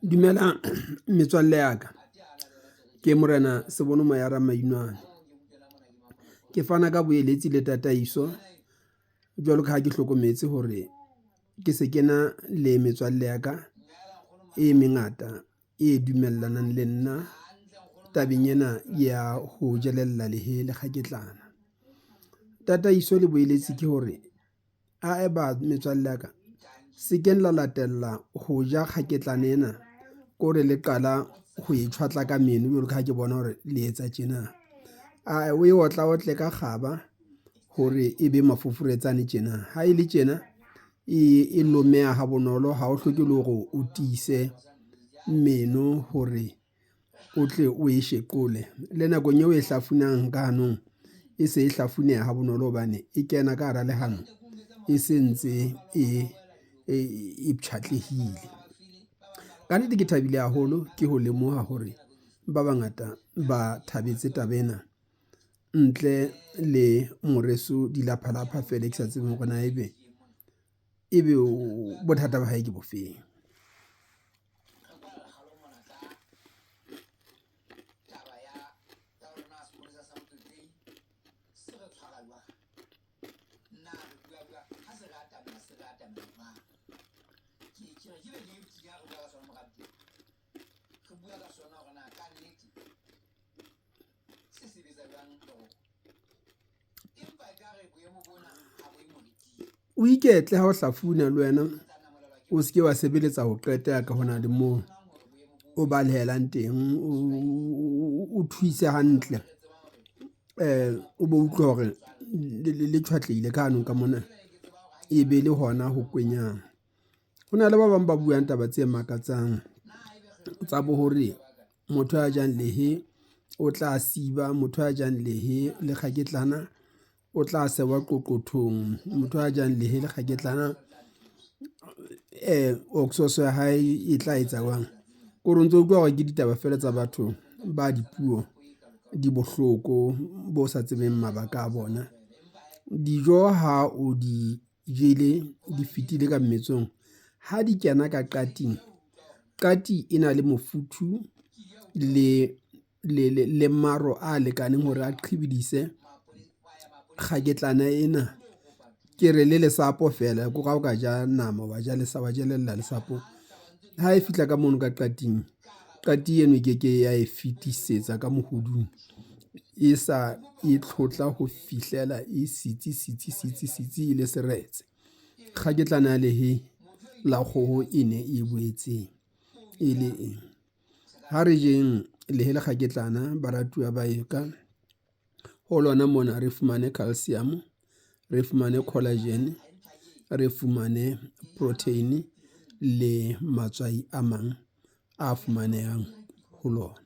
Dumelang metswalle ya ka. Ke Morena Sebonomo ya Ramainwane. Ke fana ka boeletsi le tataiso jwalo ka ha ke hlokometse hore ke se kena le metswalle ya ka e mengata e dumellanang le nna tabeng ena ya ho jelella lehe le kgaketlana. Tataiso le boeletsi ke hore a eba metswalle ya ka se keng la latella ho ja kgaketlana ena ko re le qala ho e tshwatla ka meno jwalo ka ha ke bona hore le etsa tjena. O e otla ka kgaba hore ebe mafufuretsane tjena. Ha e le tjena e lomeha ha bonolo, ha o hloke le hore o tiise meno hore o tle o e sheqole. Le nakong eo e hlafunang ka hanong e se e hlafuneha ha bonolo hobane e kena ka hara lehano e sentse e pshatlehile. Ka nnete ke thabile haholo ke ho lemoha hore ba bangata ba thabetse taba ena ntle le Moreso Dilaphalapha fela, ke sa tsebeng hore na ebe bothata ba hae ke bofeng. O iketle ha o hlafuna le wena o se ke wa sebeletsa ho qeta ka hona le moo o balehelang teng, o thuise hantle o bo utlwa hore le tshwatlehile ka hanong ka mona e be le hona ho kwenyang. Ho na le ba bang ba buang taba tse makatsang tsa bo hore motho a jang lehe o tla siba, motho a jang lehe le kgaketlana o tla sewa qoqothong, motho a jang lehe le kgaketlana oxoso ya hae e tla etsa jwang. Ko re ntse utlwa hore ke ditaba fela tsa batho ba dipuo di bohloko bo sa tsebeng mabaka a bona. Dijo ha o di jele di fitile ka mmetsong, ha di kena ka qating, qati e na le mofuthu le maro a lekaneng hore a qhibidise kgaketlana ena. Ke re le lesapo fela ko ka o ka ja nama wa jelella lesapo, ha e fihla ka mono ka qating, qati eno ke ya e fetisetsa ka mohodung e sa e tlhotla ho fihlela e sitsi e le seretse. Kgaketlana ya lehe la kgoho e ne e boetseng e le eng. Ha re jeng lehe le kgaketlana baratuwa ba e ka ho lona mona re fumane calcium, re fumane collagen, re fumane protein le matswai a mang a fumanehang ho lona.